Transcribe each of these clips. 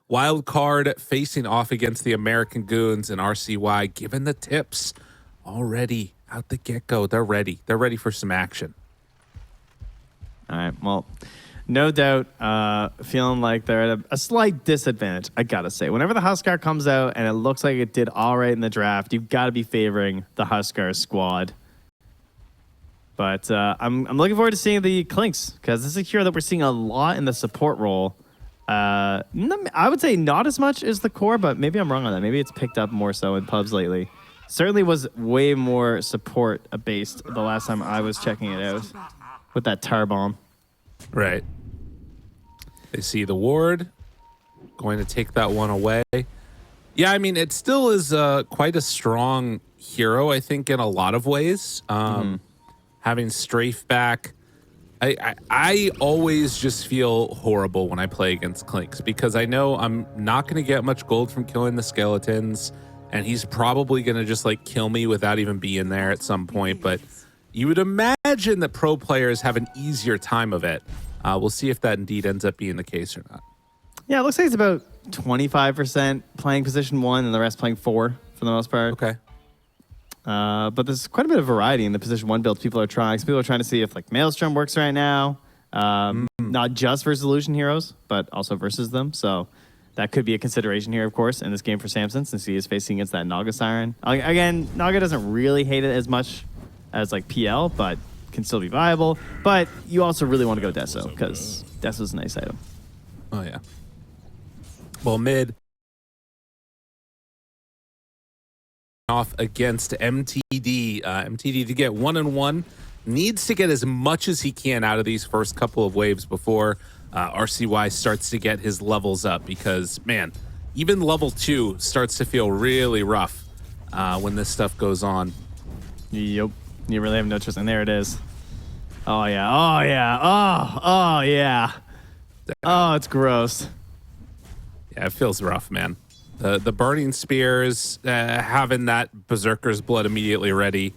Wildcard facing off against the American Goons and RCY, given the tips already out the get-go. They're ready. They're ready for some action. All right, well, no doubt feeling like they're at a slight disadvantage, I gotta say. Whenever the Huskar comes out and it looks like it did all right in the draft, you've got to be favoring the Huskar squad. But I'm looking forward to seeing the Clinks, because this is a hero that we're seeing a lot in the support role. I would say not as much as the core, but maybe I'm wrong on that. Maybe it's picked up more so in pubs lately. Certainly was way more support-based the last time I was checking it out with that tar bomb. Right. They see the ward, going to take that one away. Yeah, I mean, it still is quite a strong hero, I think, in a lot of ways. Having strafe back, I always just feel horrible when I play against Clinks, because I know I'm not going to get much gold from killing the skeletons, and he's probably going to just like kill me without even being there at some point. But you would imagine that pro players have an easier time of it. We'll see if that indeed ends up being the case or not. Yeah, it looks like it's about 25% playing position 1 and the rest playing 4 for the most part. Okay. But there's quite a bit of variety in the position 1 builds people are trying. So people are trying to see if like Maelstrom works right now. Not just versus illusion heroes, but also versus them. So that could be a consideration here, of course, in this game for Samson, since he is facing against that Naga Siren. Again, Naga doesn't really hate it as much as like PL, but can still be viable. But you also really want to go Deso, because Deso's a nice item. Oh, yeah. Well, mid off against MTD. MTD to get 1-1 needs to get as much as he can out of these first couple of waves before RCY starts to get his levels up, because, man, even level 2 starts to feel really rough when this stuff goes on. Yep. You really have no choice. And there it is. Oh, yeah. Oh, yeah. Oh, yeah. Oh, it's gross. Yeah, it feels rough, man. The burning spears, having that berserker's blood immediately ready,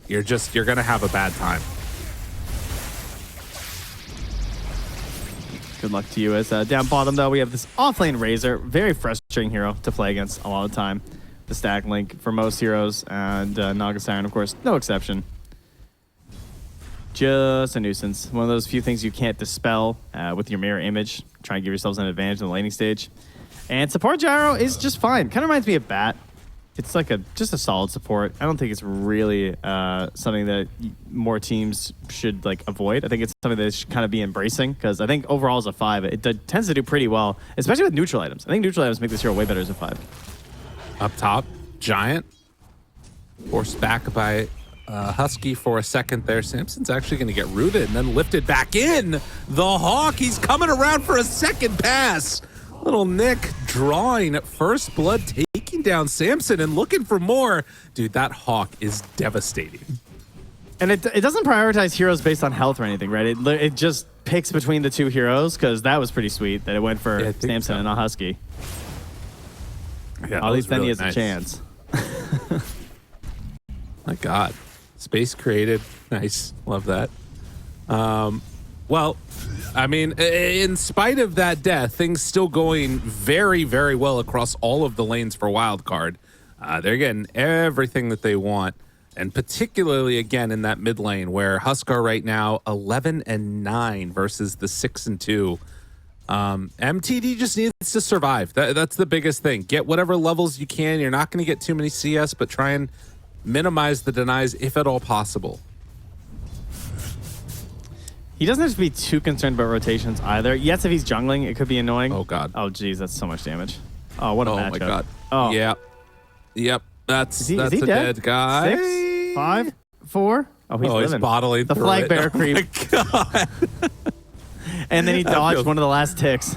you're gonna have a bad time. Good luck to you. As down bottom though, we have this offlane Razor, very frustrating hero to play against a lot of the time. The stack link for most heroes, and Naga Siren, of course, no exception. Just a nuisance. One of those few things you can't dispel with your mirror image. Try and give yourselves an advantage in the laning stage. And support gyro is just fine. Kind of reminds me of Bat. It's like just a solid support. I don't think it's really something that more teams should like avoid. I think it's something that should kind of be embracing, because I think overall as a 5, it tends to do pretty well, especially with neutral items. I think neutral items make this hero way better as a 5. Up top, Giant. Forced back by Husky for a second there. Samson's actually going to get rooted and then lifted back in. The Hawk, he's coming around for a second pass. Little Nick drawing first blood, taking down Samson and looking for more. Dude, that Hawk is devastating. And it doesn't prioritize heroes based on health or anything, right? It just picks between the two heroes, because that was pretty sweet that it went for Samson and not Husky. Yeah, at least then really he has a chance. My God. Space created. Nice. Love that. Well, I mean, in spite of that death, things still going very, very well across all of the lanes for Wildcard. They're getting everything that they want, and particularly, again, in that mid lane where Huskar right now 11-9 versus the 6-2. MTD just needs to survive. That's the biggest thing. Get whatever levels you can. You're not going to get too many CS, but try and minimize the denies if at all possible. He doesn't have to be too concerned about rotations either. Yes, if he's jungling, it could be annoying. Oh, God. Oh, geez, that's so much damage. Oh, what a matchup. Oh, my God. Oh. Yeah. Yep. That's a dead guy. 6, 5, 4. Oh, he's bottling the flag bearer creep. Oh, my God. And then he dodged one of the last ticks.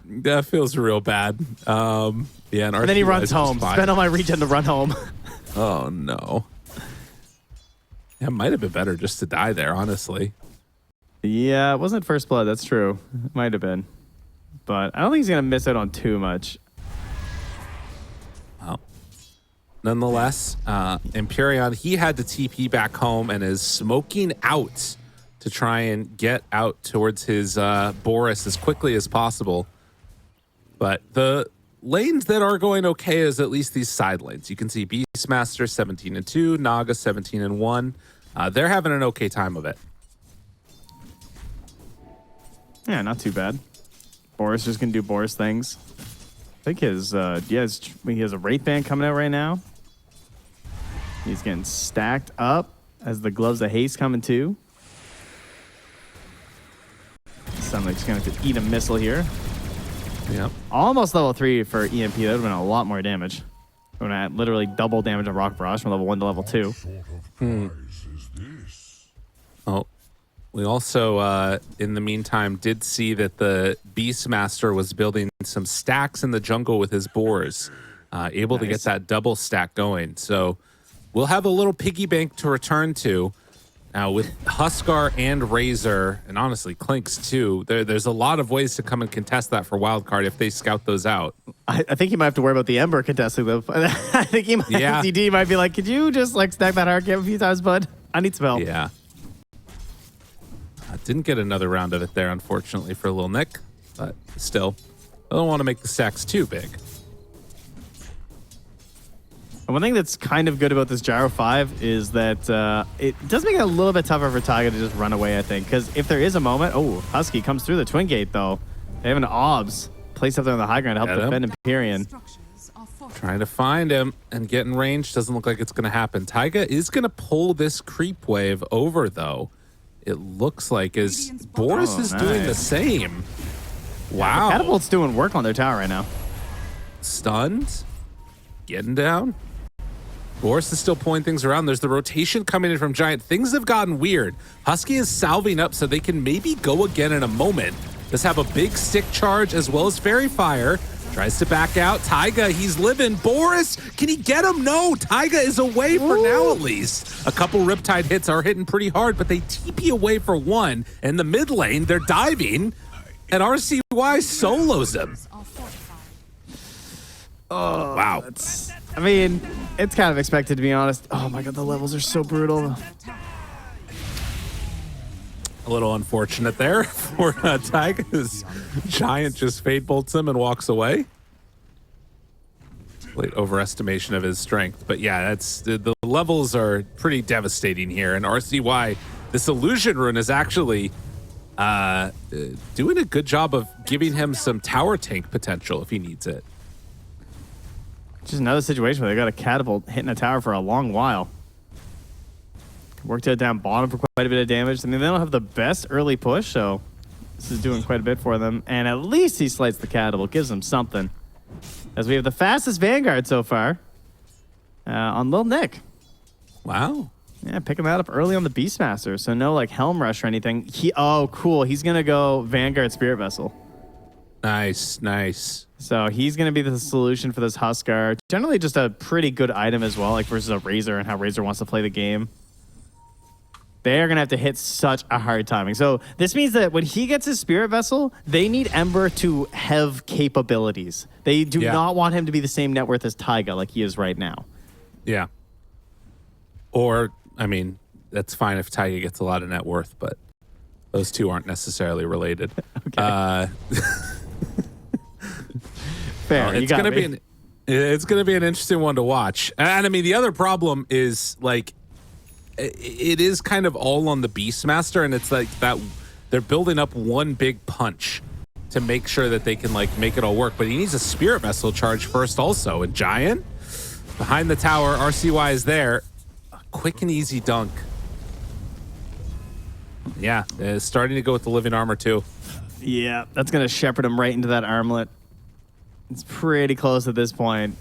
That feels real bad. Yeah, and then he runs home. Spend all my regen to run home. Oh, no. It might have been better just to die there, honestly. Yeah, it wasn't first blood. That's true. It might have been. But I don't think he's going to miss out on too much. Well, nonetheless, Empyrean, he had to TP back home and is smoking out to try and get out towards his Boris as quickly as possible. But the lanes that are going okay is at least these side lanes. You can see Beastmaster 17-2, Naga 17-1. They're having an okay time of it. Yeah, not too bad. Boris just gonna do Boris things. I think he has a Wraith Band coming out right now. He's getting stacked up as the Gloves of Haste coming too. Sounds like he's gonna have to eat a missile here. Yep. Almost level 3 for EMP. That would have been a lot more damage. Would have literally double damage on Rock Barrage from level 1 to level 2. Oh, we also, in the meantime, did see that the Beastmaster was building some stacks in the jungle with his boars, able to get that double stack going. So we'll have a little piggy bank to return to. Now, with Huskar and Razor, and honestly, Clinks too, there's a lot of ways to come and contest that for Wildcard if they scout those out. I think he might have to worry about the Ember contesting them. I think he might, CD might be like, could you just like stack that hard camp a few times, bud? I need some help. Yeah. Didn't get another round of it there, unfortunately, for Lil Nick, but still, I don't want to make the stacks too big. And one thing that's kind of good about this Gyro 5 is that it does make it a little bit tougher for Taiga to just run away, I think. Because if there is a moment... Oh, Husky comes through the Twin Gate, though. They have an OBS placed up there on the high ground to help defend Empyrean. Trying to find him and get in range. Doesn't look like it's going to happen. Taiga is going to pull this creep wave over, though. It looks like as Boris is doing the same. Wow. Catapult's doing work on their tower right now. Stunned. Getting down. Boris is still pulling things around. There's the rotation coming in from Giant. Things have gotten weird. Husky is salving up so they can maybe go again in a moment. Does have a big stick charge as well as Fairy Fire. Tries to back out. Taiga, he's living. Boris, can he get him? No, Taiga is away for now at least. A couple Riptide hits are hitting pretty hard, but they TP away for one. In the mid lane, they're diving, and RCY solos him. Oh, wow. I mean, it's kind of expected, to be honest. Oh my god, the levels are so brutal. A little unfortunate there for Taiga's Giant just Fade Bolts him and walks away. Late overestimation of his strength. But yeah, that's the levels are pretty devastating here. And RCY, this Illusion Rune is actually doing a good job of giving him some tower tank potential if he needs it. Just another situation where they got a catapult hitting a tower for a long while. Worked it down bottom for quite a bit of damage. I mean, they don't have the best early push, so this is doing quite a bit for them. And at least he slights the catapult, gives them something. As we have the fastest Vanguard so far on Lil Nick. Wow. Yeah, picking that up early on the Beastmaster. So no like Helm Rush or anything. Oh, cool. He's going to go Vanguard Spirit Vessel. Nice, nice. So he's going to be the solution for this Huskar. Generally just a pretty good item as well, like versus a Razor and how Razor wants to play the game. They're going to have to hit such a hard timing. So this means that when he gets his Spirit Vessel, they need Ember to have capabilities. They do not want him to be the same net worth as Taiga like he is right now. Yeah. Or, I mean, that's fine if Taiga gets a lot of net worth, but those two aren't necessarily related. Okay. Fair. It's going to be it's going to be an interesting one to watch. And I mean, the other problem is like it is kind of all on the Beastmaster, and it's like that they're building up one big punch to make sure that they can like make it all work. But he needs a Spirit Vessel charge first also. And Giant behind the tower, RCY is there. A quick and easy dunk. Yeah, it's starting to go with the living armor too. Yeah, that's going to shepherd him right into that armlet. It's pretty close at this point.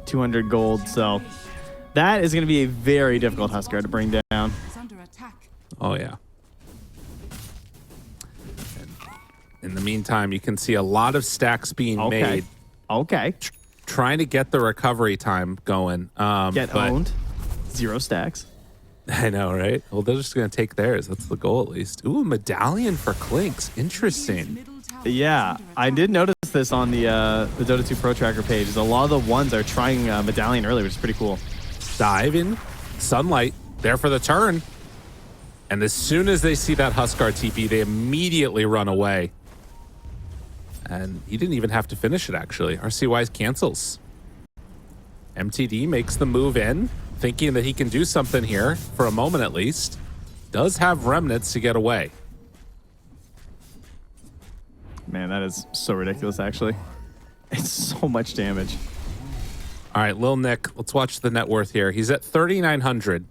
200 gold, so that is going to be a very difficult Huskar to bring down. Oh, yeah. And in the meantime, you can see a lot of stacks being made. Okay. Trying to get the recovery time going. Get owned. 0 stacks. I know, right? Well, they're just going to take theirs. That's the goal, at least. Ooh, a medallion for Clinks. Interesting. Yeah, I did notice this on the Dota 2 Pro Tracker page. A lot of the ones are trying medallion early, which is pretty cool. Dive in, sunlight, there for the turn. And as soon as they see that Huskar TP, they immediately run away. And he didn't even have to finish it, actually. RCY's cancels. MTD makes the move in, thinking that he can do something here for a moment at least. Does have remnants to get away. Man, that is so ridiculous, actually. It's so much damage. All right, Lil Nick, let's watch the net worth here. He's at 3,900.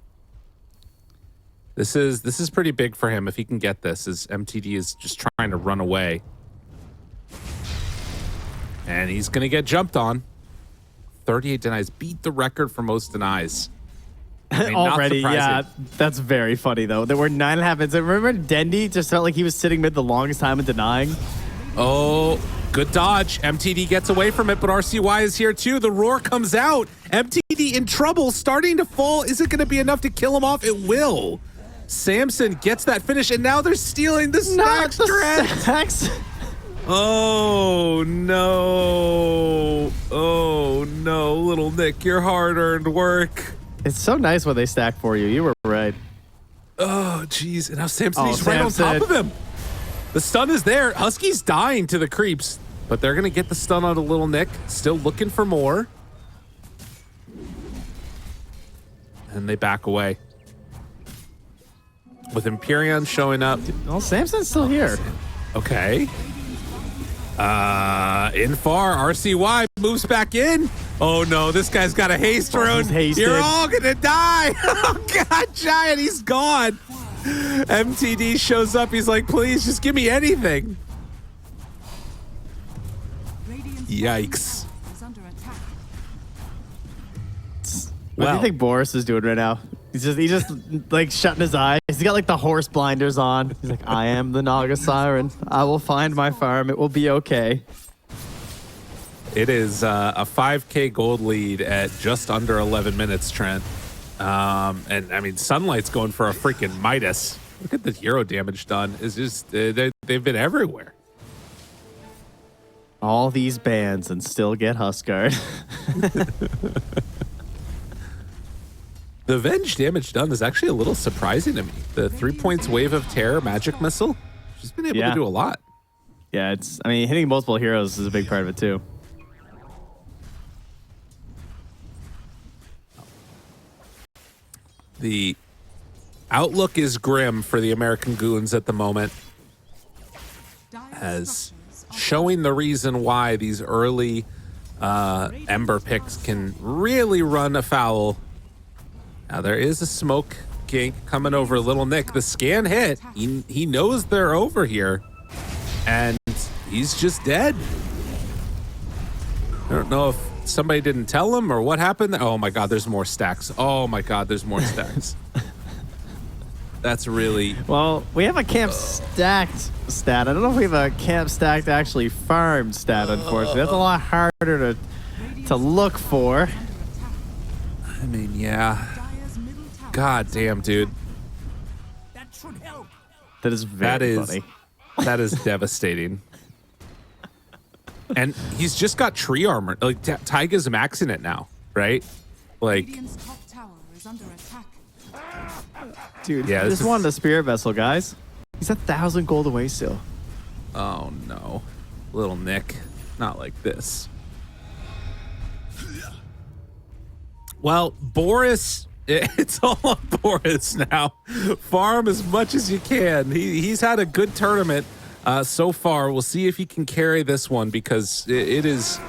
This is pretty big for him if he can get this, as MTD is just trying to run away. And he's going to get jumped on. 38 denies. Beat the record for most denies. I mean, Already, yeah. That's very funny, though. There were 9.5 minutes. Remember Dendy just felt like he was sitting mid the longest time and denying? Oh, good dodge. MTD gets away from it, but RCY is here too. The roar comes out. MTD in trouble, starting to fall. Is it going to be enough to kill him off? It will. Samson gets that finish, and now they're stealing the stacks. Stacks. Oh, no. Oh, no. Little Nick, your hard-earned work. It's so nice when they stack for you. You were right. Oh, jeez. And now Samson, he's right on top of him. The stun is there. Husky's dying to the creeps, but they're going to get the stun on a Little Nick. Still looking for more. And they back away. With Empyrean showing up. Well, Samson's still here. Okay. In far, RCY moves back in. Oh no, this guy's got a haste rune. You're all gonna die. Oh god, Giant, he's gone. MTD shows up. He's like, please, just give me anything. Yikes. What do you think Boris is doing right now? He's just like shutting his eyes. He's got like the horse blinders on. He's like, I am the Naga Siren. I will find my farm. It will be okay. It is a 5K gold lead at just under 11 minutes, Trent. And I mean, Sunlight's going for a freaking Midas. Look at the hero damage done. It's just, they've been everywhere. All these bans and still get Huskard. The Venge damage done is actually a little surprising to me. The 3 points Wave of Terror magic missile, she's been able to do a lot. Yeah, I mean, hitting multiple heroes is a big part of it too. The outlook is grim for the American Goons at the moment, as showing the reason why these early Ember picks can really run afoul. Now there is a smoke gank coming over Little Nick. The scan hit. He knows they're over here, and he's just dead. I don't know if somebody didn't tell him or what happened. Oh my god, there's more stacks. Oh my god, there's more stacks. That's really... Well, we have a camp stacked stat. I don't know if we have a camp stacked actually farmed stat, unfortunately. That's a lot harder to look for. I mean, yeah. God damn, dude. That is very funny. That is devastating. And he's just got tree armor. Like, Taiga's maxing it now, right? Like... Dude, yeah, this won the Spirit Vessel, guys. He's 1,000 gold away still. Oh, no. Little Nick. Not like this. Well, Boris... It's all on Boris now. Farm as much as you can. He's had a good tournament so far. We'll see if he can carry this one, because it is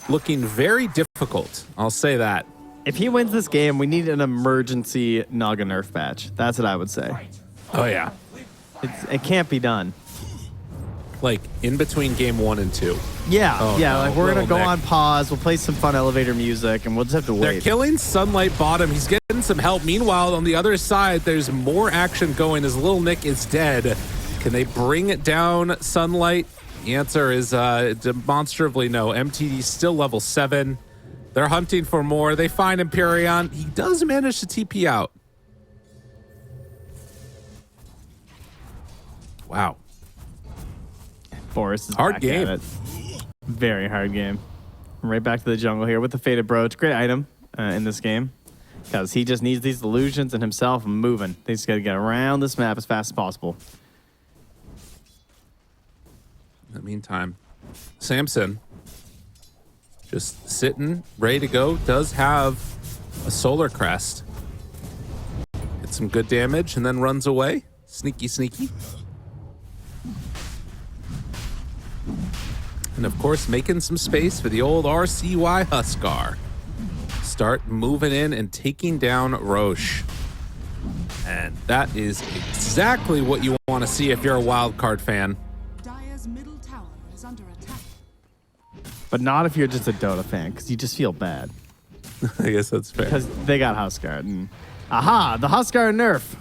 looking very difficult. I'll say that. If he wins this game, we need an emergency Naga nerf patch. That's what I would say. Oh, yeah. It can't be done. Like, in between game 1 and 2. Yeah, oh, yeah. No. Like, we're going to go on pause. We'll play some fun elevator music, and we'll just have to wait. They're killing Sunlight bottom. He's getting some help. Meanwhile, on the other side, there's more action going as Little Nick is dead. Can they bring it down, Sunlight? The answer is demonstrably no. MTD still level 7. They're hunting for more. They find Empyrean. He does manage to TP out. Wow. Boris is hard back game. at it. Very hard game. Right back to the jungle here with the Faded Brooch. Great item in this game, because he just needs these illusions and himself moving. They just got to get around this map as fast as possible. In the meantime, Samson just sitting, ready to go, does have a solar crest. Gets some good damage and then runs away. Sneaky, sneaky. And of course, making some space for the old RCY Huskar. Start moving in and taking down Roche. And that is exactly what you want to see if you're a Wildcard fan. Dire's middle tower is under attack. But not if you're just a Dota fan, because you just feel bad. I guess that's fair. Because they got Huskar. And aha, the Huskar nerf.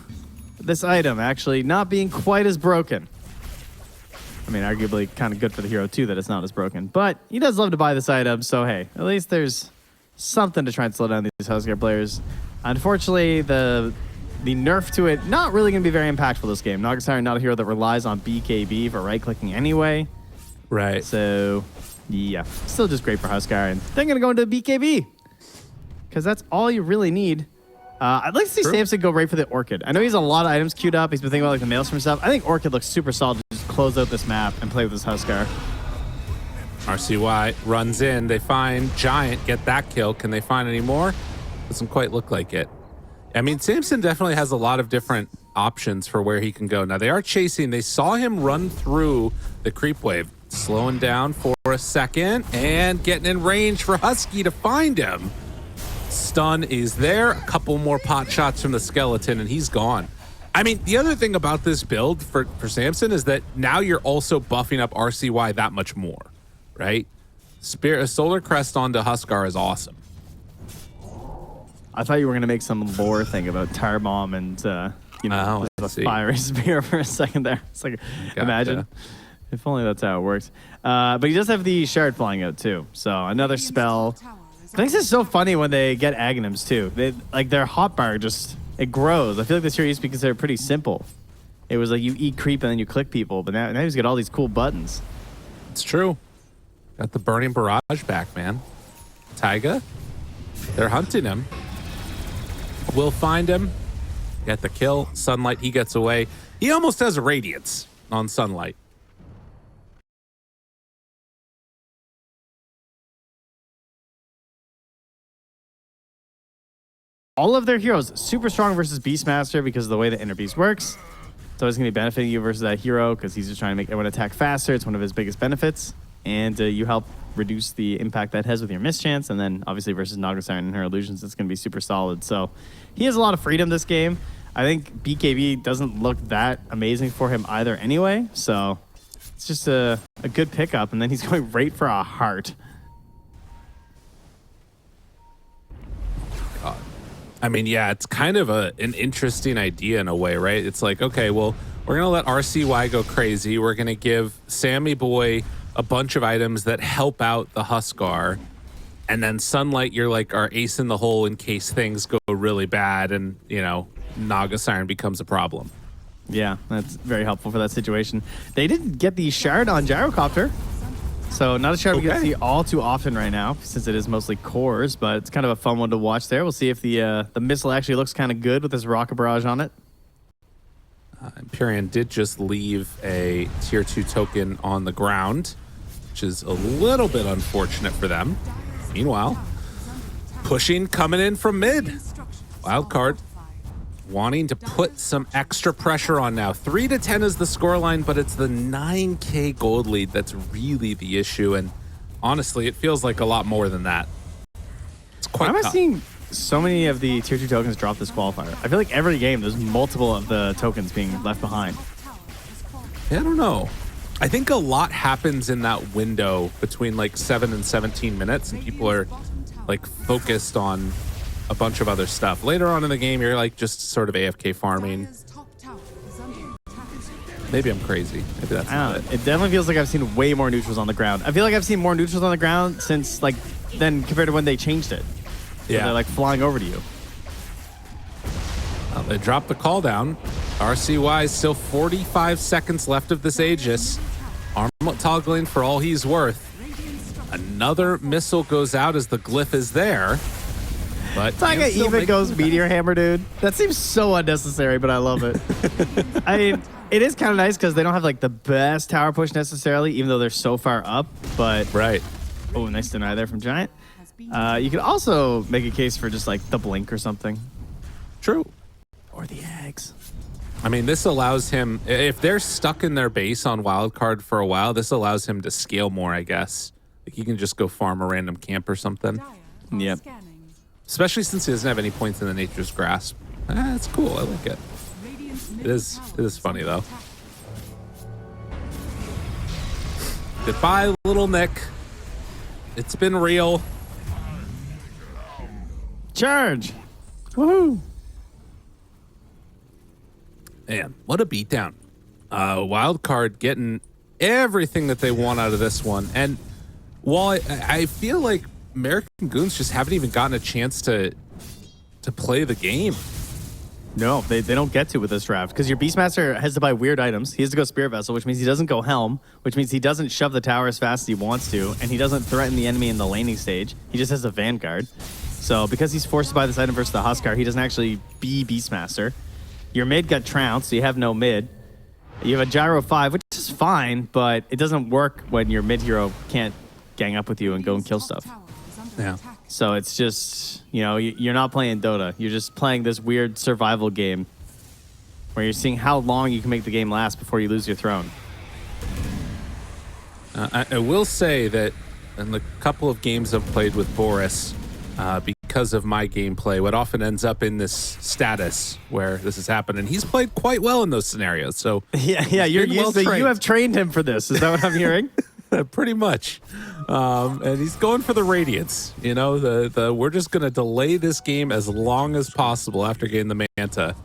This item actually not being quite as broken. I mean, arguably kind of good for the hero, too, that it's not as broken. But he does love to buy this item, so hey, at least there's something to try and slow down these Huskar players. Unfortunately, the nerf to it, not really going to be very impactful this game. Nagasari, not a hero that relies on BKB for right-clicking anyway. Right. So, yeah, still just great for Huskar. And they're going to go into BKB because that's all you really need. I'd like to see Samson go right for the Orchid. I know he has a lot of items queued up. He's been thinking about like the Maelstrom stuff. I think Orchid looks super solid to just close out this map and play with this Huskar. RCY runs in. They find Giant, get that kill. Can they find any more? Doesn't quite look like it. I mean, Samson definitely has a lot of different options for where he can go. Now, they are chasing. They saw him run through the creep wave, slowing down for a second and getting in range for Husky to find him. Stun is there. A couple more pot shots from the skeleton, and he's gone. I mean, the other thing about this build for Samson is that now you're also buffing up RCY that much more, right? Solar Crest onto Huskar is awesome. I thought you were going to make some lore thing about Tire Bomb and, the fiery spear for a second there. It's like, imagine. If only that's how it works. But he does have the shard flying out, too. So another spell. I think this is so funny when they get Aghanims, too. Their hotbar just, it grows. I feel like this here used to be considered pretty simple. It was like you eat creep and then you click people. But now you just get all these cool buttons. It's true. Got the Burning Barrage back, man. Taiga, they're hunting him. We'll find him. Get the kill. Sunlight, he gets away. He almost has a Radiance on Sunlight. All of their heroes super strong versus Beastmaster because of the way the Inner Beast works. It's always going to be benefiting you versus that hero because he's just trying to make everyone attack faster. It's one of his biggest benefits. And you help reduce the impact that has with your mischance. And then obviously versus Nagasari and her illusions, it's going to be super solid. So he has a lot of freedom this game. I think BKB doesn't look that amazing for him either anyway. So it's just a good pickup. And then he's going right for a heart. I mean, yeah, it's kind of an interesting idea in a way, right? It's like, okay, well, we're going to let RCY go crazy. We're going to give Sammy Boy a bunch of items that help out the Huskar. And then Sunlight, you're like our ace in the hole in case things go really bad and, Naga Siren becomes a problem. Yeah, that's very helpful for that situation. They didn't get the shard on Gyrocopter. So not a shard we get to see all too often right now since it is mostly cores, but it's kind of a fun one to watch there. We'll see if the missile actually looks kind of good with this rocket barrage on it. Empyrean did just leave a tier 2 token on the ground, which is a little bit unfortunate for them. Meanwhile, pushing coming in from mid. Wildcard wanting to put some extra pressure on now. 3-10 is the scoreline, but it's the 9K gold lead that's really the issue. And honestly, it feels like a lot more than that. It's quite tough. I'm seeing so many of the tier 2 tokens drop this qualifier. I feel like every game there's multiple of the tokens being left behind. Yeah, I don't know. I think a lot happens in that window between like 7 and 17 minutes, and people are like focused on a bunch of other stuff. Later on in the game, you're like just sort of AFK farming. Maybe I'm crazy. Maybe that's not it. It definitely feels like I've seen way more neutrals on the ground. I feel like I've seen more neutrals on the ground since then compared to when they changed it. Yeah. So they're like flying over to you. Well, they dropped the call down. RCY is still 45 seconds left of this Aegis. Arm toggling for all he's worth. Another missile goes out as the glyph is there. But Taiga even goes Meteor Hammer, dude. That seems so unnecessary, but I love it. I mean, It is kind of nice because they don't have like the best tower push necessarily, even though they're so far up. But Right. oh, nice deny there from Giant. You could also make a case for just like the blink or something, True. or the eggs. I mean, this allows him, if they're stuck in their base on Wildcard for a while, this allows him to scale more, I guess. Like he can just go farm a random camp or something. Yep. Especially since he doesn't have any points in the Nature's Grasp. That's cool. I like it. It is funny, though. Goodbye, little Nick. It's been real. Charge! Woohoo! Man, what a beatdown. Wildcard getting everything that they want out of this one. And while I feel like American Goons just haven't even gotten a chance to play the game. No, they don't get to with this draft because your Beastmaster has to buy weird items. He has to go Spirit Vessel, which means he doesn't go Helm, which means he doesn't shove the tower as fast as he wants to, and he doesn't threaten the enemy in the laning stage. He just has a Vanguard. So because he's forced to buy this item versus the Huskar, he doesn't actually be Beastmaster. Your mid got trounced, so you have no mid. You have a Gyro 5, which is fine, but it doesn't work when your mid hero can't gang up with you and go and kill stuff. Yeah. So it's just, you know, you're not playing Dota. You're just playing this weird survival game where you're seeing how long you can make the game last before you lose your throne. I will say that in the couple of games I've played with Boris, because of my gameplay, what often ends up in this status where this has happened, and he's played quite well in those scenarios. So Yeah, you're been well used to, trained. you have trained him for this. Is that what I'm hearing? Pretty much. And he's going for the Radiance. You know, the we're just going to delay this game as long as possible after getting the Manta.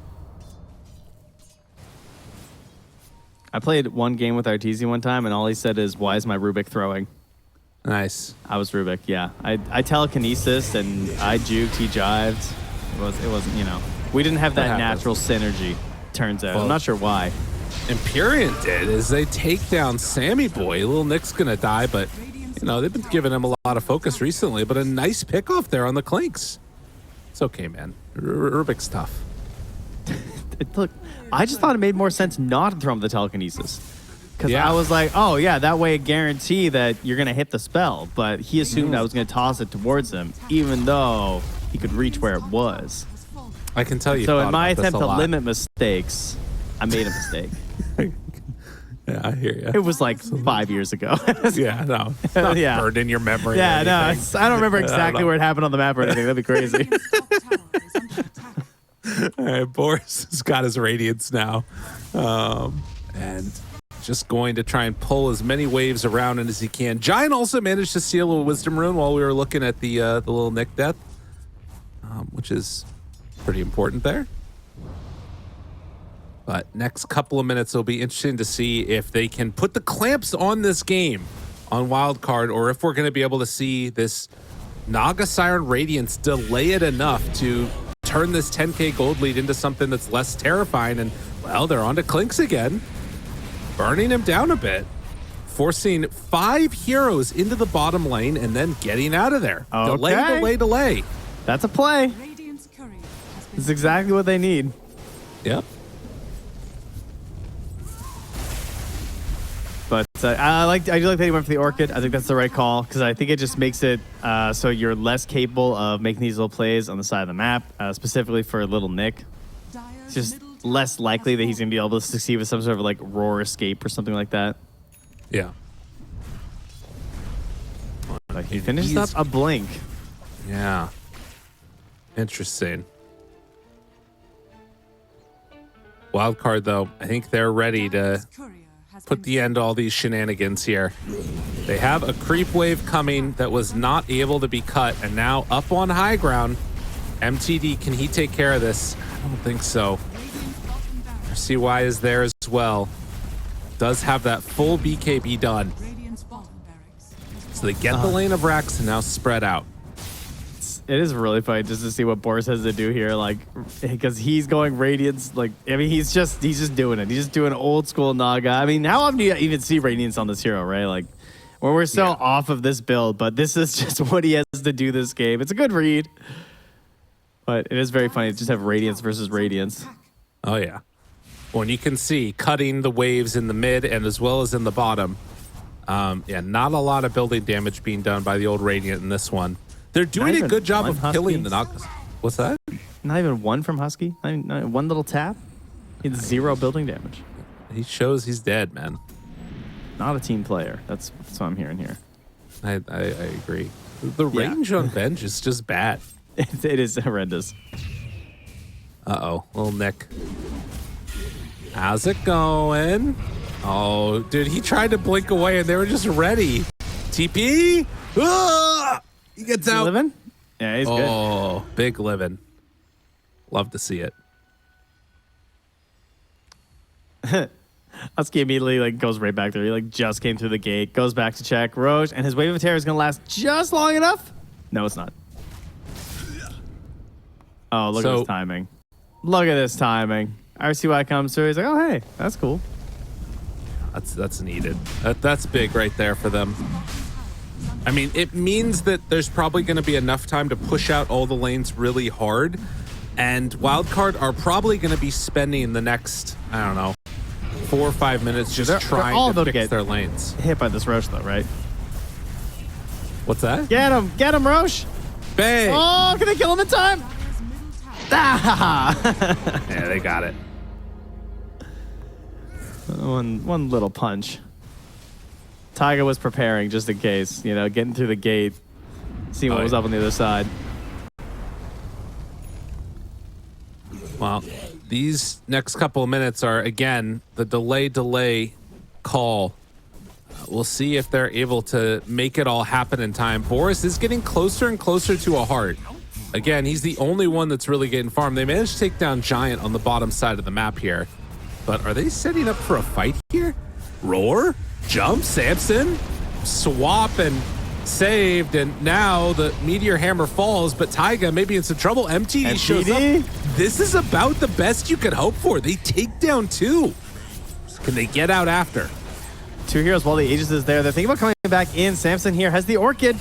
I played one game with Arteezy one time, and all he said is, "Why is my Rubik throwing?" Nice. I was Rubik, yeah. I telekinesis, and I juked, he jived. It wasn't, you know. We didn't have that happens. natural synergy, turns out. Well, I'm not sure why. Empyrean did is they take down Sammy Boy. Little Nick's going to die, but, you know, they've been giving him a lot of focus recently, but a nice pickoff there on the Clinks. It's okay, man. Rubik's tough. Look, I just thought it made more sense not to throw him the telekinesis. Because Yeah. I was like, oh, yeah, that way it guarantee that you're going to hit the spell. But he assumed I was going to toss it towards him, even though he could reach where it was. I can tell you. So thought in my about this attempt a to lot. limit mistakes, I made a mistake. Yeah, I hear you. It was like 5 years ago. Yeah, no. It's not Yeah. burned in your memory. Yeah, or no, anything. I don't remember don't exactly know. where it happened on the map or anything. That'd be crazy. All right, Boris has got his Radiance now. And just going to try and pull as many waves around it as he can. Giant also managed to steal a Wisdom Rune while we were looking at the little Nick death, which is pretty important there. But next couple of minutes, it'll be interesting to see if they can put the clamps on this game on Wildcard, or if we're going to be able to see this Naga Siren Radiance delay it enough to turn this 10k gold lead into something that's less terrifying. And, well, they're on to Clinks again, burning him down a bit, forcing 5 heroes into the bottom lane and then getting out of there. Okay. Delay. That's a play. Radiant's courier has been It's exactly what they need. Yep. But I do like that he went for the Orchid. I think that's the right call because I think it just makes it so you're less capable of making these little plays on the side of the map, specifically for little Nick. It's just less likely that he's going to be able to succeed with some sort of like roar escape or something like that. Yeah. But he finished up He's- a blink. Yeah. Interesting. Wildcard, though, I think they're ready to put the end to all these shenanigans here. They have a creep wave coming that was not able to be cut, and now up on high ground. MTD, can he take care of this? I don't think so. CY is there as well. Does have that full BKB done. So they get the lane of Rax and now spread out. It is really funny just to see what Boris has to do here, like, because he's going Radiance. Like, I mean, he's just doing it. He's just doing old school Naga. I mean, how often do you even see Radiance on this hero, right? Like, when we're still off of this build, but this is just what he has to do this game. It's a good read, but it is very funny to just have Radiance versus Radiance. Oh, yeah. When you can see cutting the waves in the mid and as well as in the bottom. Yeah, not a lot of building damage being done by the old Radiant in this one. They're doing a good job of killing the Noctis. What's that? Not even one from Husky? Not even one little tap? It's 0 building damage. He shows he's dead, man. Not a team player. That's what I'm hearing here. I agree. The range on bench is just bad. It is horrendous. Uh-oh, little Nick. How's it going? Oh, dude, he tried to blink away and they were just ready. TP! Ah! He gets out. Living? Yeah, he's good. Oh, big living. Love to see it. Husky immediately goes right back there. He just came through the gate, goes back to check. Roche, and his wave of terror is going to last just long enough. No, it's not. Oh, look at this timing. Look at this timing. RCY comes through. He's like, oh, hey, that's cool. That's needed. That's big right there for them. I mean, it means that there's probably going to be enough time to push out all the lanes really hard. And Wildcard are probably going to be spending the next, I don't know, 4 or 5 minutes just trying to fix their lanes. Hit by this Roche, though, right? What's that? Get him, Roche! Bang! Oh, can they kill him in time? Ah! Yeah, they got it. One little punch. Taiga was preparing just in case, getting through the gate, seeing what was up on the other side. Well, these next couple of minutes are, again, the delay call. We'll see if they're able to make it all happen in time. Boris is getting closer and closer to a heart. Again, he's the only one that's really getting farmed. They managed to take down Giant on the bottom side of the map here. But are they setting up for a fight here? Roar, jump, Samson, swap, and saved. And now the Meteor Hammer falls, but Taiga maybe in some trouble. MTD shows up. This is about the best you could hope for. They take down 2. Can they get out after? 2 heroes while the Aegis is there. They're thinking about coming back in. Samson here has the Orchid.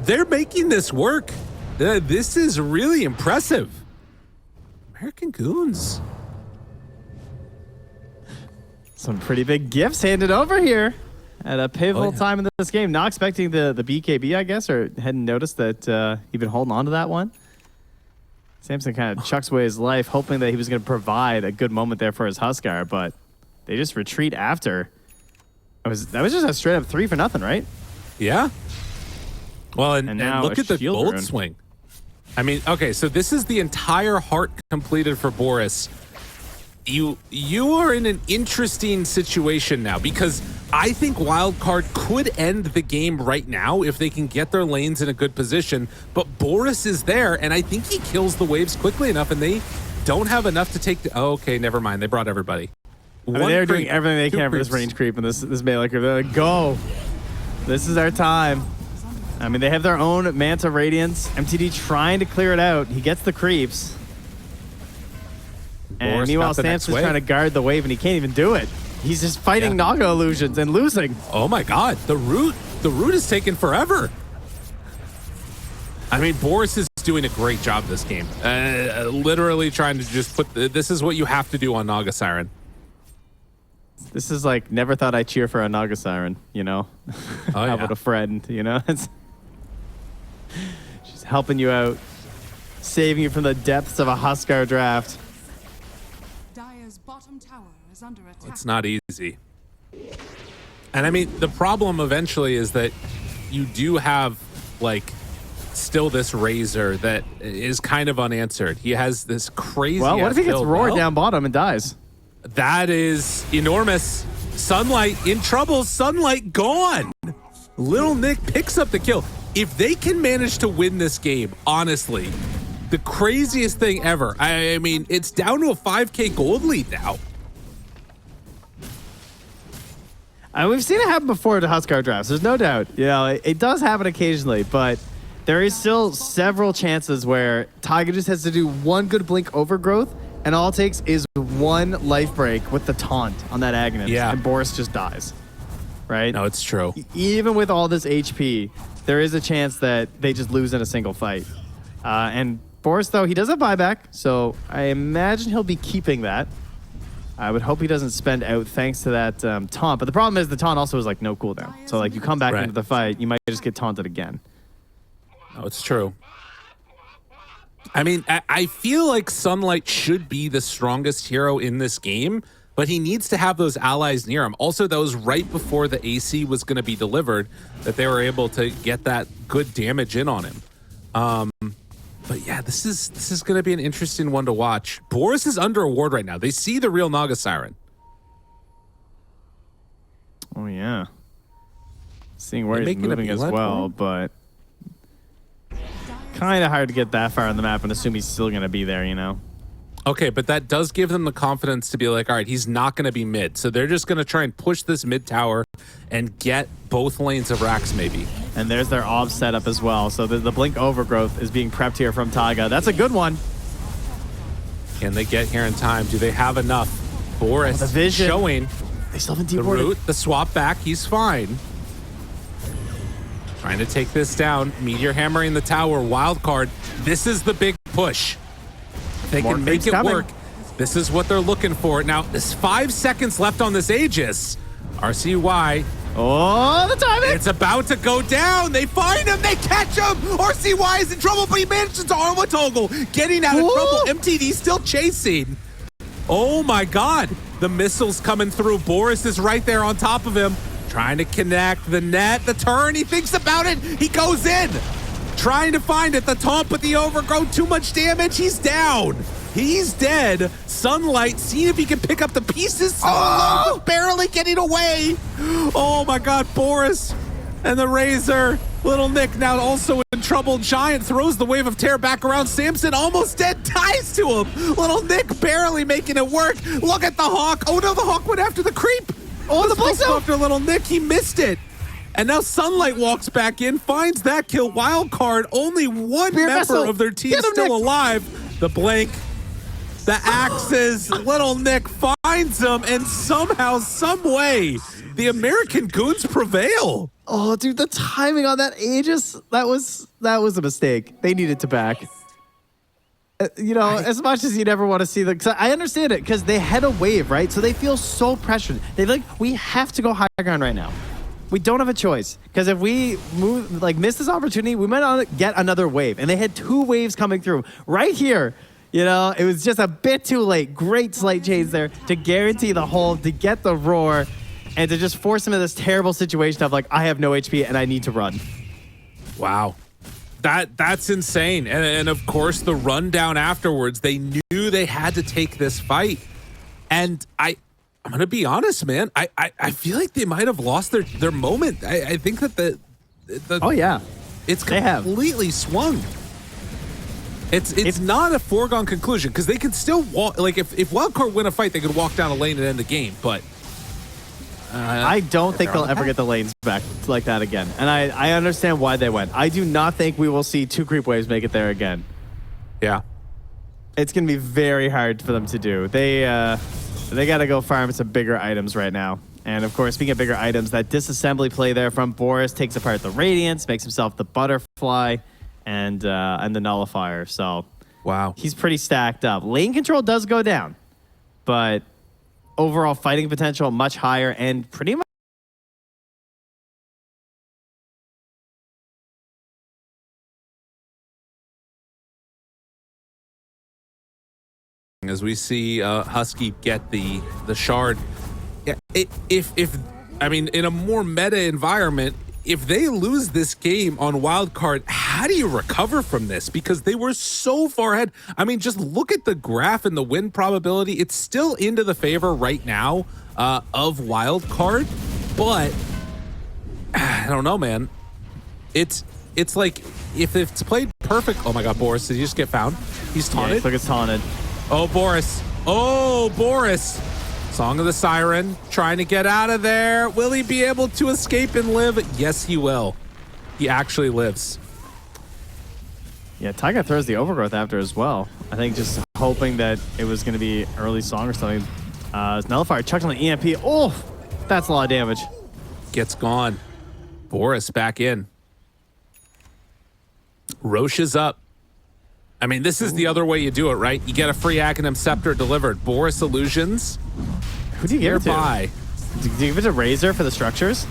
They're making this work. This is really impressive. American Goons. Some pretty big gifts handed over here at a pivotal time in this game. Not expecting the BKB, I guess, or hadn't noticed that he'd been holding on to that one. Samson kind of chucks away his life, hoping that he was going to provide a good moment there for his Huskar, but they just retreat after. That was just a straight up 3-0, right? Yeah. Well, and now look at the gold rune. swing. I mean, okay, so this is the entire heart completed for Boris. You are in an interesting situation now because I think Wildcard could end the game right now if they can get their lanes in a good position, but Boris is there, and I think he kills the waves quickly enough, and they don't have enough to take the... Oh, okay, never mind. They brought everybody. I mean, they're doing everything they can for this range creep and this melee creep. They're like, go. This is our time. I mean, they have their own Manta Radiance. MTD trying to clear it out. He gets the creeps. And meanwhile, Samson's trying to guard the wave, and he can't even do it. He's just fighting Naga illusions and losing. Oh my God, the root is taking forever. I mean, Boris is doing a great job this game. Literally trying to just put, this is what you have to do on Naga Siren. This is like, never thought I'd cheer for a Naga Siren, How about a friend, She's helping you out, saving you from the depths of a Huskar draft. Dire's bottom tower is under attack. It's not easy. And I mean, the problem eventually is that you do have, still this Razor that is kind of unanswered. He has this crazy... Well, what if he gets roared down bottom and dies? That is enormous. Sunlight in trouble. Sunlight gone. Little Nick picks up the kill. If they can manage to win this game, honestly, the craziest thing ever. I mean, it's down to a 5K gold lead now. We've seen it happen before to Huskar drafts. There's no doubt. It does happen occasionally, but there is still several chances where Taiga just has to do one good blink overgrowth, and all it takes is one life break with the taunt on that Agonist, and Boris just dies. right? No, it's true. Even with all this HP, there is a chance that they just lose in a single fight. And Boris, though, he does have buyback, so I imagine he'll be keeping that. I would hope he doesn't spend out thanks to that taunt. But the problem is the taunt also is like no cooldown. So like you come back into the fight, you might just get taunted again. No, it's true. I mean, I feel like Sunlight should be the strongest hero in this game, but he needs to have those allies near him. Also, that was right before the AC was going to be delivered that they were able to get that good damage in on him. But yeah, this is going to be an interesting one to watch. Boris is under a ward right now. They see the real Naga Siren. Oh, yeah. Seeing where he's moving as well, but kind of hard to get that far on the map and assume he's still going to be there, you know? Okay, but that does give them the confidence to be like, all right, he's not going to be mid. So they're just going to try and push this mid tower and get both lanes of racks maybe. And there's their obs setup as well. So the Blink Overgrowth is being prepped here from Taiga. That's a good one. Can they get here in time? Do they have enough? Boris the vision. Showing They still haven't the deported. root, the swap back. He's fine. Trying to take this down. Meteor hammering the tower. Wildcard. This is the big push. They More can make creeps it coming. work. This is what they're looking for. Now, there's 5 seconds left on this Aegis. RCY. Oh, the timing! It's about to go down. They find him. They catch him. RCY is in trouble, but he manages to arm a toggle. Getting out of trouble. MTD still chasing. Oh, my God. The missiles coming through. Boris is right there on top of him. Trying to connect the net. The turn. He thinks about it. He goes in. Trying to find it. The taunt, but the overgrowth. Too much damage. He's down. He's dead. Sunlight, seeing if he can pick up the pieces. Oh, barely getting away. Oh my God, Boris and the Razor. Little Nick now also in trouble. Giant throws the wave of terror back around. Samson almost dead, ties to him. Little Nick barely making it work. Look at the Hawk. Oh no, the Hawk went after the creep. Oh, the Blink after Little Nick. He missed it. And now Sunlight walks back in, finds that kill. Wildcard, only one member of their team still alive. The Blink. The axes, Little Nick finds them, and somehow, some way, the American goons prevail. Oh, dude, the timing on that Aegis, that was a mistake. They needed to back. You know, as much as you never want to see them, I understand it because they had a wave, right? So they feel so pressured. They're like, we have to go high ground right now. We don't have a choice because if we miss this opportunity, we might not get another wave. And they had 2 waves coming through right here. You know, it was just a bit too late. Great slight change there to guarantee the hold, to get the roar, and to just force him in this terrible situation of like, I have no HP and I need to run. Wow. That's insane. And of course, the rundown afterwards, they knew they had to take this fight. And I'm going to be honest, man. I feel like they might have lost their moment. I think that the oh, yeah. It's completely swung. It's not a foregone conclusion because they can still walk. Like if Wildcard win a fight, they could walk down a lane and end the game. But I don't think they'll ever get the lanes back like that again. And I understand why they went. I do not think we will see 2 creep waves make it there again. Yeah, it's gonna be very hard for them to do. They got to go farm some bigger items right now. And of course, speaking of bigger items, that disassembly play there from Boris takes apart the Radiance, makes himself the Butterfly. And the Nullifier, so wow, he's pretty stacked up. Lane control does go down, but overall fighting potential much higher and pretty much. As we see Husky get the shard, yeah, if I mean in a more meta environment. If they lose this game on Wildcard, how do you recover from this? Because they were so far ahead. I mean, just look at the graph and the win probability. It's still into the favor right now of Wildcard, but I don't know, man. It's like if it's played perfect. Oh my God, Boris, did you just get found? He's taunted. Yeah, look, it's taunted. Oh, Boris. Oh, Boris. Song of the Siren, trying to get out of there. Will he be able to escape and live? Yes, he will. He actually lives. Yeah, Taiga throws the Overgrowth after as well. I think just hoping that it was going to be early song or something. Nullifier chucked on the EMP. Oh, that's a lot of damage. gets gone. Boris back in. Roche is up. I mean, this is the other way you do it, right? You get a free Aghanim Scepter delivered. Boris Illusions. Who do you give it nearby. to? Do you give it to Razor for the structures?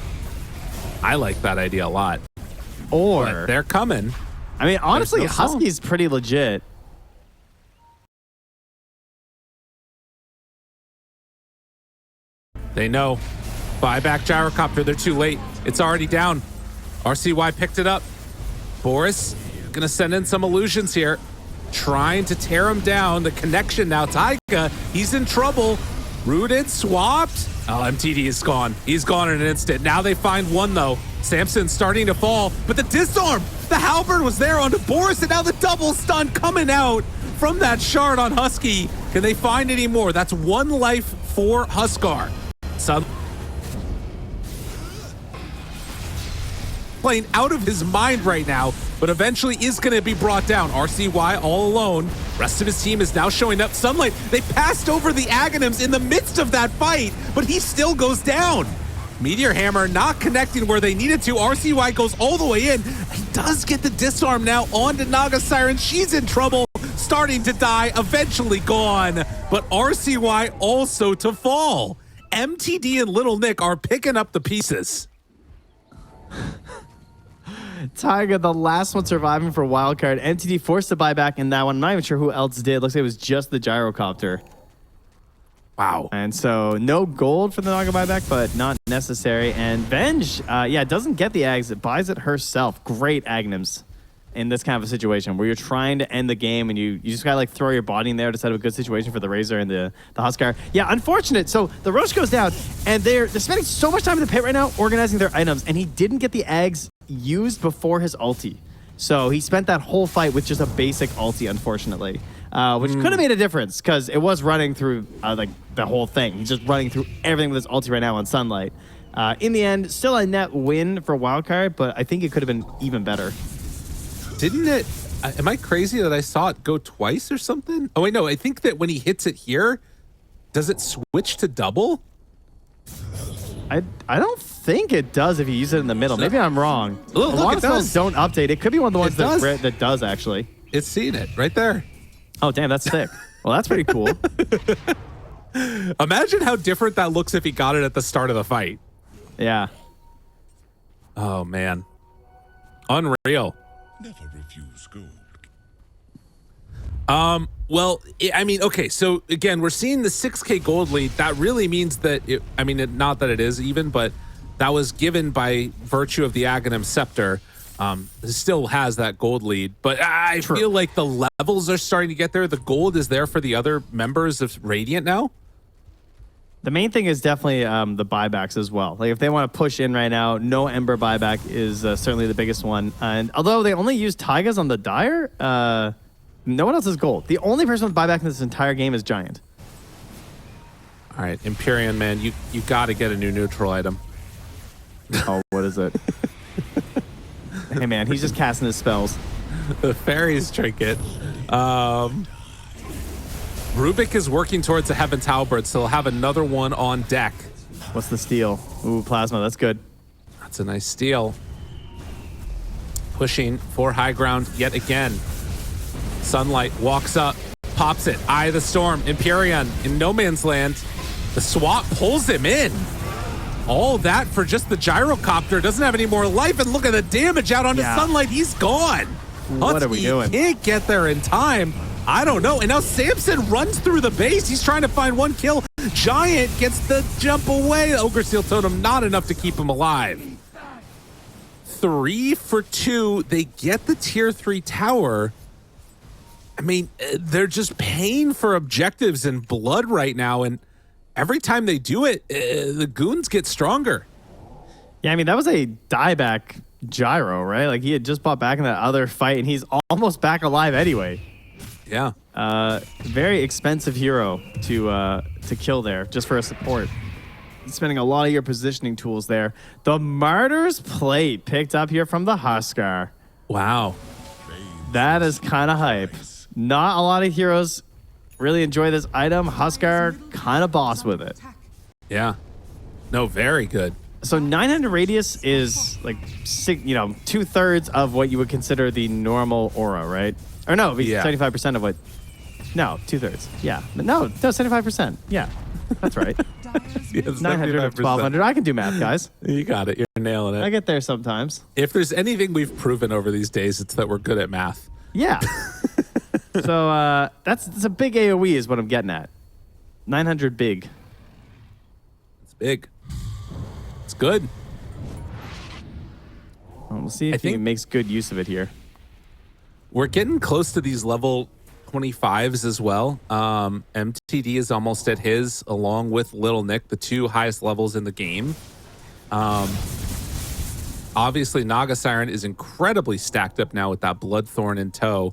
I like that idea a lot. Or But they're coming. I mean, honestly, no song. Husky's pretty legit. They know. Buyback gyrocopter. They're too late. It's already down. RCY picked it up. Boris gonna send in some illusions here. Trying to tear him down. The connection now. Taiga, he's in trouble. Rooted, swapped. Oh, MTD is gone. He's gone in an instant. Now they find one, though. Samson's starting to fall, but the disarm! The halberd was there onto Boris, and now the double stun coming out from that shard on Husky. Can they find any more? That's one life for Huskar. Playing out of his mind right now, but eventually is going to be brought down. RCY all alone. Rest of his team is now showing up. Sunlight, they passed over the Aghanims in the midst of that fight, but he still goes down. Meteor Hammer not connecting where they needed to. RCY goes all the way in. He does get the disarm now onto Naga Siren. She's in trouble, starting to die, eventually gone. But RCY also to fall. MTD and Little Nick are picking up the pieces. Taiga, the last one surviving for Wildcard. MTD forced to buy back in that one. I'm not even sure who else did. Looks like it was just the gyrocopter. Wow. And so no gold for the Naga buyback, but not necessary. And Venge, doesn't get the Ags. It buys it herself. Great Aghanims in this kind of a situation where you're trying to end the game and you just gotta like throw your body in there to set up a good situation for the Razor and the Huskar. Yeah, unfortunate. So the Roche goes down and they're spending so much time in the pit right now organizing their items, and he didn't get the Ags used before his ulti. So he spent that whole fight with just a basic ulti, unfortunately. Which could have made a difference because it was running through like the whole thing. He's just running through everything with his ulti right now on Sunlight. In the end, still a net win for Wildcard, but I think it could have been even better. Didn't it? Am I crazy that I saw it go twice or something? Oh, wait, no. I think that when he hits it here, does it switch to double? I don't think it does if you use it in the middle. Maybe I'm wrong. Look, a lot it of spells does. don't update. It could be one of the ones does. that does, actually. It's seen it right there. Oh, damn, that's sick. Well, that's pretty cool. Imagine how different that looks if he got it at the start of the fight. Yeah. Oh, man. Unreal. Never refuse gold. Well, I mean, okay, so again, we're seeing the 6K gold lead. That really means that, not that it is even, but that was given by virtue of the Aghanim Scepter. It still has that gold lead, but I feel like the levels are starting to get there. The gold is there for the other members of Radiant now. The main thing is definitely the buybacks as well. Like if they want to push in right now, no Ember buyback is certainly the biggest one. And although they only use Taigas on the Dire, no one else has gold. The only person with buyback in this entire game is Giant. All right, Empyrean, man, you got to get a new neutral item. Oh, what is it? Hey, man, he's just casting his spells. The Fairies Trinket. Rubik is working towards a Heaven's Halberd, so he'll have another one on deck. What's the steal? Ooh, Plasma, that's good. That's a nice steal. Pushing for high ground yet again. Sunlight walks up, pops it. Eye of the Storm, Empyrean in no man's land. The swap pulls him in. All that for just the gyrocopter. Doesn't have any more life, and look at the damage out onto Sunlight. He's gone. What are we doing? Can't get there in time. I don't know. And now Samson runs through the base. He's trying to find one kill. Giant gets the jump away. Ogre Steel Totem, not enough to keep him alive. 3 for 2. They get the tier 3 tower. I mean, they're just paying for objectives and blood right now. And every time they do it, the goons get stronger. Yeah, I mean, that was a dieback gyro, right? Like he had just bought back in that other fight, and he's almost back alive anyway. Yeah. Very expensive hero to kill there just for a support. Spending a lot of your positioning tools there. The Martyr's Plate picked up here from the Huskar. Wow. That is kind of hype. Not a lot of heroes really enjoy this item. Huskar kind of boss with it. Yeah. No, very good. So 900 radius is like 2/3 of what you would consider the normal aura, right? Or no, it'd be Yeah. 75% of what. No, 2/3. Yeah, no, 75%. Yeah, that's right. Yes, 900 or 75%. 1200. I can do math, guys. You got it. You're nailing I it. get there sometimes. If there's anything we've proven over these days, it's that we're good at math. Yeah. So that's a big AOE is what I'm getting at. 900 big. It's big. It's good. Well, we'll see if he think- makes good use of it here. We're getting close to these level 25s as well. MTD is almost at his, along with Little Nick, the two highest levels in the game. Obviously, Naga Siren is incredibly stacked up now with that Bloodthorn in tow.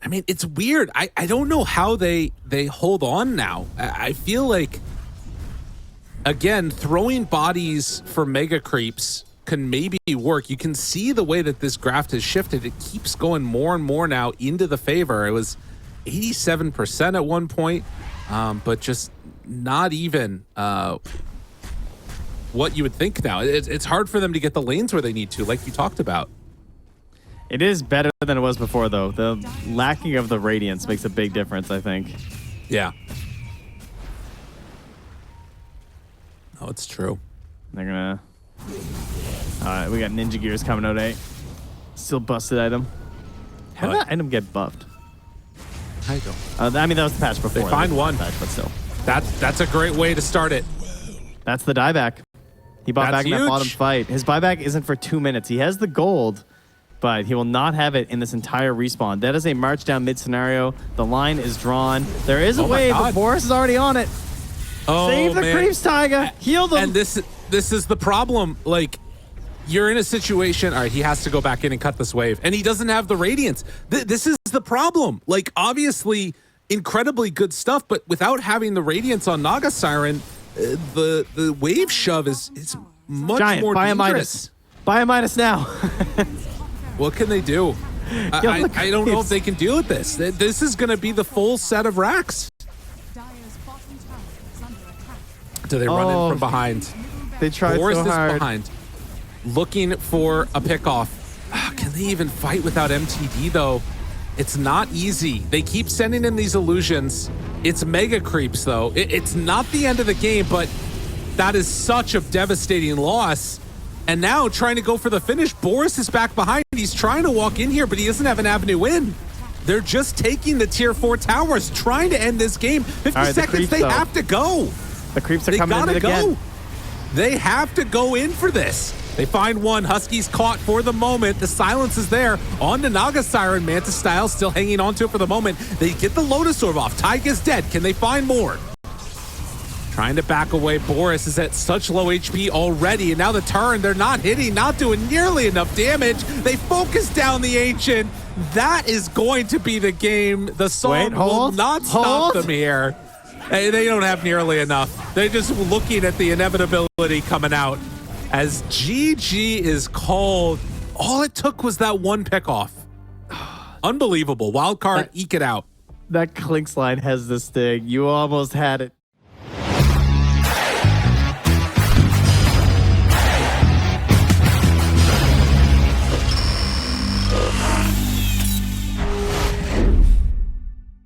I mean, it's weird. I don't know how they hold on now. I feel like, again, throwing bodies for mega creeps can maybe work. You can see the way that this graph has shifted. It keeps going more and more now into the favor. It was 87% at one point, but just not even what you would think now. It's hard for them to get the lanes where they need to, like you talked about. It is better than it was before, though. The lacking of the radiance makes a big difference, I think. Yeah. Oh, it's true. They're gonna. All right, we got Ninja Gears coming out, eh? Still busted item. How did that item get buffed? I don't. I mean, that was the patch before. They find That was one. the patch, but still. That's a great way to start it. That's the dieback. He bought That's back in that huge. bottom fight. His buyback isn't for 2 minutes. He has the gold, but he will not have it in this entire respawn. That is a march down mid scenario. The line is drawn. There is a Oh my wave, but God. Boris is already on it. Oh, Save the man. creeps, Tiger. Heal them. And this is the problem. Like, you're in a situation. All right, he has to go back in and cut this wave, and he doesn't have the radiance. This is the problem. Like, obviously, incredibly good stuff, but without having the radiance on Naga Siren, the wave shove is much Giant, more buy a dangerous. Midas. Buy a Midas now. What can they do? Yo, look, I don't know if it's- they can deal with this. This is going to be the full set of racks. Dire's bottom tower is under attack. Do they run Oh. in from behind? They tried Boris so is hard. behind, looking for a pickoff. Can they even fight without MTD, though? It's not easy. They keep sending in these illusions. It's mega creeps, though. It's not the end of the game, but that is such a devastating loss. And now trying to go for the finish. Boris is back behind. He's trying to walk in here, but he doesn't have an avenue in. They're just taking the tier 4 towers, trying to end this game. 50 All right, the seconds, creeps, they though. have to go. The creeps are They coming in gotta again. go. They have to go in for this. They find one. Husky's caught for the moment. The silence is there. On to Naga Siren. Mantis Style still hanging on to it for the moment. They get the Lotus Orb off. Taiga's dead. Can they find more? Trying to back away. Boris is at such low HP already. And now the turn. They're not hitting. Not doing nearly enough damage. They focus down the Ancient. That is going to be the game. The song Wait, will hold, not stop hold. them here. They don't have nearly enough. They're just looking at the inevitability coming out. As GG is called, all it took was that one pickoff. Unbelievable. Wildcard, eke it out. That Clinks line has this thing. You almost had it.